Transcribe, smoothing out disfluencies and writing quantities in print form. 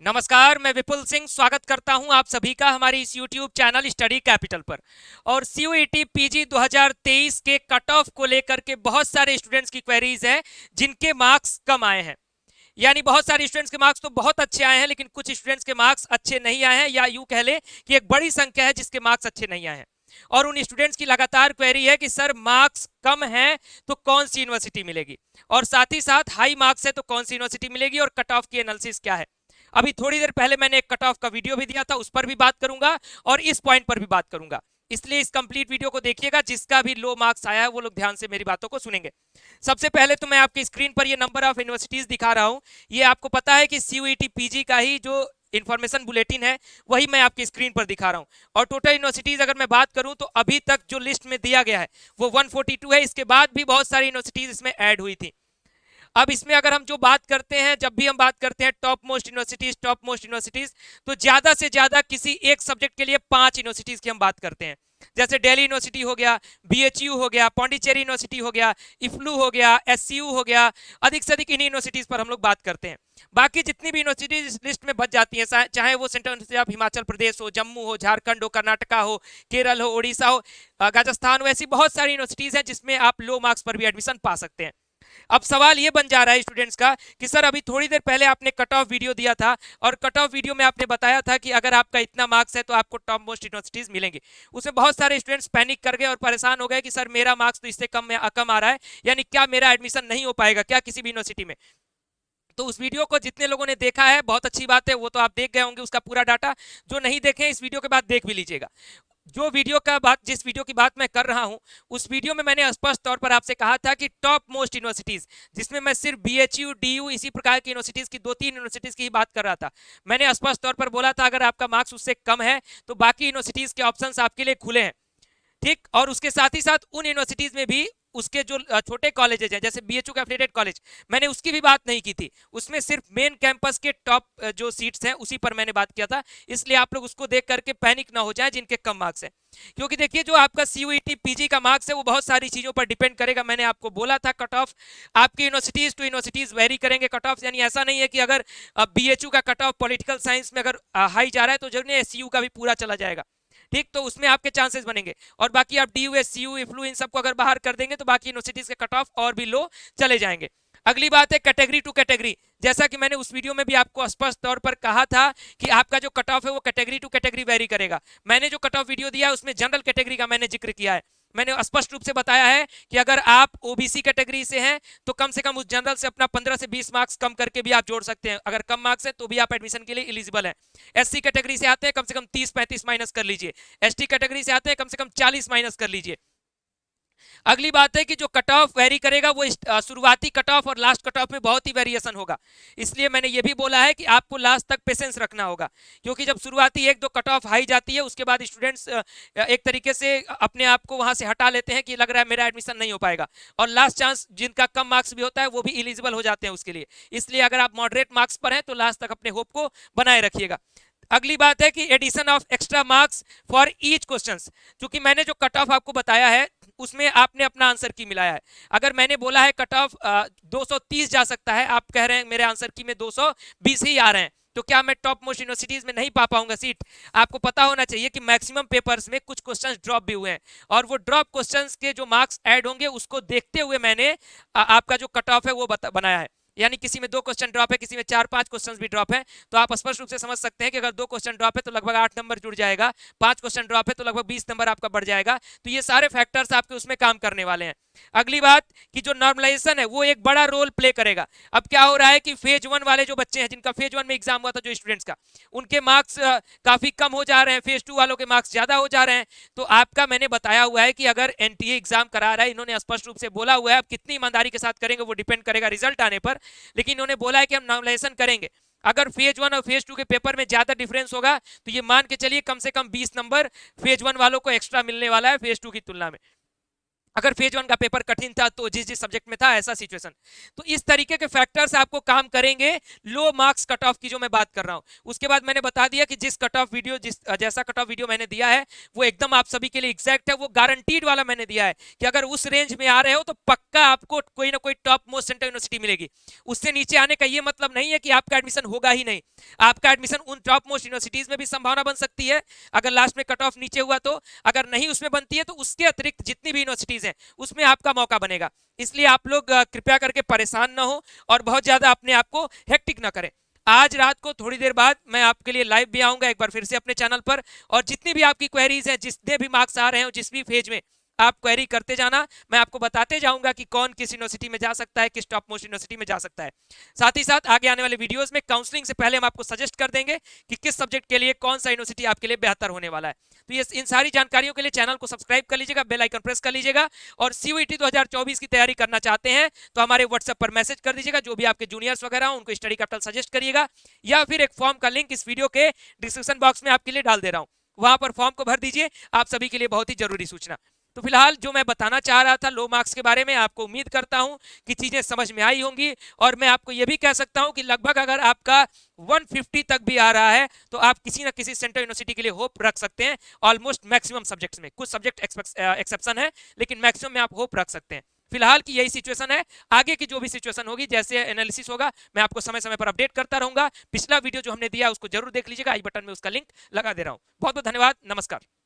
नमस्कार, मैं विपुल सिंह स्वागत करता हूं आप सभी का हमारे इस YouTube चैनल स्टडी कैपिटल पर। और CUET पीजी 2023 के कट ऑफ को लेकर के बहुत सारे स्टूडेंट्स की क्वेरीज हैं जिनके मार्क्स कम आए हैं। यानी बहुत सारे स्टूडेंट्स के मार्क्स तो बहुत अच्छे आए हैं, लेकिन कुछ स्टूडेंट्स के मार्क्स अच्छे नहीं आए हैं, या यूं कह ले कि एक बड़ी संख्या है जिसके मार्क्स अच्छे नहीं आए हैं। और उन स्टूडेंट्स की लगातार क्वेरी है कि सर मार्क्स कम हैं तो कौन सी यूनिवर्सिटी मिलेगी, और साथ ही साथ हाई मार्क्स है तो कौन सी यूनिवर्सिटी मिलेगी, और कट ऑफ की एनालिसिस क्या है। अभी थोड़ी देर पहले मैंने एक कट ऑफ का वीडियो भी दिया था, उस पर भी बात करूंगा और इस पॉइंट पर भी बात करूंगा। इसलिए इस कंप्लीट वीडियो को देखिएगा, जिसका भी लो मार्क्स आया है वो लोग ध्यान से मेरी बातों को सुनेंगे। सबसे पहले तो मैं आपकी स्क्रीन पर ये नंबर ऑफ यूनिवर्सिटीज दिखा रहा हूं। ये आपको पता है कि CUET पीजी का ही जो इंफॉर्मेशन बुलेटिन है वही मैं आपकी स्क्रीन पर दिखा रहा हूं। और टोटल यूनिवर्सिटीज अगर मैं बात करूं तो अभी तक जो लिस्ट में दिया गया है वो 142 है। इसके बाद भी बहुत सारी यूनिवर्सिटीज इसमें ऐड हुई थी। अब इसमें अगर हम जो बात करते हैं, जब भी हम बात करते हैं टॉप मोस्ट यूनिवर्सिटीज, तो ज्यादा से ज्यादा किसी एक सब्जेक्ट के लिए 5 यूनिवर्सिटीज की हम बात करते हैं। जैसे दिल्ली यूनिवर्सिटी हो गया, BHU हो गया, पौंडीचेरी यूनिवर्सिटी हो गया, इफ्लू हो गया, SCU हो गया। अधिक से अधिक इन्हीं यूनिवर्सिटीज पर हम लोग बात करते हैं। बाकी जितनी भी यूनिवर्सिटीज इस लिस्ट में बच जाती हैं, चाहे वो central university of Himachal Pradesh हो, जम्मू हो, झारखंड हो, कर्नाटका हो, केरल हो, उड़ीसा हो, राजस्थान हो, ऐसी बहुत सारी यूनिवर्सिटीज हैं जिसमें आप लो मार्क्स पर भी एडमिशन पा सकते हैं। अब सवाल ये बन जा रहा है स्टूडेंट्स का कि सर अभी थोड़ी देर पहले आपने कट ऑफ वीडियो दिया था, और कट ऑफ वीडियो में आपने बताया था कि अगर आपका इतना मार्क्स है तो आपको टॉप मोस्ट यूनिवर्सिटीज मिलेंगे। उसमें बहुत सारे स्टूडेंट्स पैनिक कर गए और परेशान हो गए कि सर मेरा मार्क्स तो इससे कम आ रहा है, यानी क्या मेरा एडमिशन नहीं हो पाएगा क्या किसी भी यूनिवर्सिटी में। तो उस वीडियो को जितने लोगों ने देखा है बहुत अच्छी बात है, वो तो आप देख गए होंगे उसका पूरा डाटा। जो नहीं देखे इस वीडियो के बाद देख भी लीजिएगा। जिस वीडियो की बात मैं कर रहा हूं, उस वीडियो में मैंने स्पष्ट तौर पर आपसे कहा था कि टॉप मोस्ट यूनिवर्सिटीज, जिसमें मैं सिर्फ BHU DU इसी प्रकार की यूनिवर्सिटीज की 2-3 यूनिवर्सिटीज की ही बात कर रहा था। मैंने स्पष्ट तौर पर बोला था अगर आपका मार्क्स उससे कम है तो बाकी यूनिवर्सिटीज के ऑप्शंस आपके लिए खुले हैं। ठीक, और उसके साथ ही साथ उन यूनिवर्सिटीज में भी उसके जो छोटे कॉलेजेज हैं, जैसे BHU का एफिलिएटेड कॉलेज, मैंने उसकी भी बात नहीं की थी। उसमें सिर्फ मेन कैंपस के टॉप जो सीट्स हैं उसी पर मैंने बात किया था। इसलिए आप लोग उसको देख करके पैनिक ना हो जाए जिनके कम मार्क्स हैं, क्योंकि देखिए जो आपका CUET पीजी का मार्क्स है वो बहुत सारी चीजों पर डिपेंड करेगा। मैंने आपको बोला था कट ऑफ आपकी यूनिवर्सिटीज टू यूनिवर्सिटीज वेरी करेंगे कट ऑफ, यानी ऐसा नहीं है कि अगर BHU का कट ऑफ पॉलिटिकल साइंस में अगर हाई जा रहा है तो जरूर SCU का भी पूरा चला जाएगा। ठीक, तो उसमें आपके चांसेस बनेंगे। और बाकी आप DU SCU इफ्लू इन सबको अगर बाहर कर देंगे तो बाकी यूनिवर्सिटीज के कट ऑफ और भी लो चले जाएंगे। अगली बात है कैटेगरी टू कैटेगरी। जैसा कि मैंने उस वीडियो में भी आपको स्पष्ट तौर पर कहा था कि आपका जो कट ऑफ है वो कैटेगरी टू कैटेगरी वेरी करेगा। मैंने जो कट ऑफ वीडियो दिया है उसमें जनरल कैटेगरी का मैंने जिक्र किया है। मैंने स्पष्ट रूप से बताया है कि अगर आप OBC कैटेगरी से हैं तो कम से कम उस जनरल से अपना 15 से 20 मार्क्स कम करके भी आप जोड़ सकते हैं। अगर कम मार्क्स है तो भी आप एडमिशन के लिए एलिजिबल हैं। SC कैटेगरी से आते हैं कम से कम 30-35 माइनस कर लीजिए। ST कैटेगरी से आते हैं कम से कम 40 माइनस कर लीजिए। अगली बात है कि जो कट ऑफ वेरी करेगा वो शुरुआती कट ऑफ और लास्ट कट ऑफ में बहुत ही वेरिएशन होगा। इसलिए मैंने ये भी बोला है कि आपको लास्ट तक पेशेंस रखना होगा, क्योंकि जब शुरुआती 1-2 कट ऑफ हाई जाती है उसके बाद स्टूडेंट्स एक तरीके से अपने आप को वहां से हटा लेते हैं कि लग रहा है मेरा एडमिशन नहीं हो पाएगा, और लास्ट चांस जिनका कम मार्क्स भी होता है वो भी एलिजिबल हो जाते हैं उसके लिए। इसलिए अगर आप मॉडरेट मार्क्स पर हैं तो लास्ट तक अपने होप को बनाए रखिएगा। अगली बात है कि addition of extra marks for each questions. क्योंकि मैंने जो कट ऑफ आपको बताया है उसमें आपने अपना आंसर की मिलाया है। अगर मैंने बोला है कट ऑफ 230 जा सकता है, आप कह रहे हैं मेरे आंसर की में 220 ही आ रहे हैं, तो क्या मैं टॉप मोस्ट यूनिवर्सिटीज में नहीं पा पाऊंगा सीट? आपको पता होना चाहिए कि मैक्सिमम पेपर्स में कुछ क्वेश्चंस ड्रॉप भी हुए हैं, और वो ड्रॉप क्वेश्चंस के जो मार्क्स ऐड होंगे उसको देखते हुए मैंने आपका जो कट ऑफ है वो बनाया है। यानी किसी में 2 क्वेश्चन ड्रॉप है, किसी में 4-5 क्वेश्चन भी ड्रॉप है, तो आप स्पष्ट रूप से समझ सकते हैं कि अगर 2 क्वेश्चन ड्रॉप है तो लगभग 8 नंबर जुड़ जाएगा, 5 क्वेश्चन ड्रॉप है तो लगभग 20 नंबर आपका बढ़ जाएगा। तो ये सारे फैक्टर्स आपके उसमें काम करने वाले हैं। अगली बात कि जो नॉर्मलाइजेशन है वो एक बड़ा रोल प्ले करेगा। अब क्या हो रहा है कि फेज 1 वाले जो बच्चे हैं जिनका फेज 1 में एग्जाम हुआ था जो स्टूडेंट्स का, उनके मार्क्स काफी कम हो जा रहे हैं, फेज 2 वालों के मार्क्स ज्यादा हो जा रहे हैं। तो आपका मैंने बताया हुआ है कि अगर NTA एग्जाम करा रहा है, इन्होंने स्पष्ट रूप से बोला हुआ है, अब कितनी ईमानदारी के साथ करेंगे वो डिपेंड करेगा रिजल्ट आने पर, लेकिन इन्होंने बोला है कि हम नॉर्मलाइजेशन करेंगे। अगर फेज 1 और फेज 2 के पेपर में ज्यादा डिफरेंस होगा तो ये मान के चलिए कम से कम 20 नंबर फेज 1 वालों को एक्स्ट्रा मिलने वाला है फेज 2 की तुलना में। अगर फेज 1 का पेपर कठिन था तो जिस जिस सब्जेक्ट में था ऐसा सिचुएशन। तो इस तरीके के फैक्टर्स आपको काम करेंगे लो मार्क्स कट ऑफ की जो मैं बात कर रहा हूं। उसके बाद मैंने बता दिया कि जिस कट ऑफ वीडियो जैसा कट ऑफ वीडियो मैंने दिया है वो एकदम आप सभी के लिए एग्जैक्ट है, वो गारंटीड वाला मैंने दिया है कि अगर उस रेंज में आ रहे हो तो पक्का आपको कोई ना कोई टॉप मोस्ट सेंटर यूनिवर्सिटी मिलेगी। उससे नीचे आने का ये मतलब नहीं है कि आपका एडमिशन होगा ही नहीं, आपका एडमिशन उन टॉप मोस्ट यूनिवर्सिटीज में भी संभावना बन सकती है अगर लास्ट में कट ऑफ नीचे हुआ तो। अगर नहीं उसमें बनती है तो उसके अतिरिक्त जितनी भी यूनिवर्सिटीज हैं उसमें आपका मौका बनेगा। इसलिए आप लोग कृपया करके परेशान ना हो और बहुत ज्यादा अपने आप को हेक्टिक ना करें। आज रात को थोड़ी देर बाद मैं आपके लिए लाइव भी आऊंगा एक बार फिर से अपने चैनल पर, और जितनी भी आपकी क्वेरीज हैं, जितने भी मार्क्स आ रहे हो जिस भी फेज में, आप क्वेरी करते जाना, मैं आपको बताते जाऊंगा कि कौन किस यूनिवर्सिटी में जा सकता है, किस टॉप मोस्ट यूनिवर्सिटी में जा सकता है। साथ ही साथ आगे आने वाले वीडियोस में काउंसलिंग से पहले हम आपको सजेस्ट कर देंगे कि किस सब्जेक्ट के लिए कौन सा यूनिवर्सिटी आपके लिए बेहतर होने वाला है। तो ये इन सारी जानकारियों के लिए चैनल को सब्सक्राइब कर लीजिएगा, बेल आइकन प्रेस कर लीजिएगा, और सीयूईटी 2024 की तैयारी करना चाहते हैं तो हमारे व्हाट्सएप पर मैसेज कर दीजिएगा। जो भी आपके जूनियर्स वगैरह हो उनको स्टडी कैपिटल सजेस्ट करिएगा, या फिर एक फॉर्म का लिंक इस वीडियो के डिस्क्रिप्शन बॉक्स में आपके लिए डाल दे रहा हूं, वहां पर फॉर्म को भर दीजिए। आप सभी के लिए बहुत ही जरूरी सूचना। तो फिलहाल जो मैं बताना चाह रहा था लो मार्क्स के बारे में, आपको उम्मीद करता हूं कि चीजें समझ में आई होंगी। और मैं आपको यह भी कह सकता हूं कि लगभग अगर आपका 150 तक भी आ रहा है तो आप किसी ना किसी सेंट्रल यूनिवर्सिटी के लिए होप रख सकते हैं। ऑलमोस्ट मैक्सिमम सब्जेक्ट्स में, कुछ सब्जेक्ट एक्सेप्शन है लेकिन मैक्सिमम में आप होप रख सकते हैं। फिलहाल की यही सिचुएशन है, आगे की जो भी सिचुएशन होगी, जैसे एनालिसिस होगा, मैं आपको समय समय पर अपडेट करता रहूंगा। पिछला वीडियो जो हमने दिया उसको जरूर देख लीजिएगा, आई बटन में उसका लिंक लगा दे रहा हूं। बहुत बहुत धन्यवाद, नमस्कार।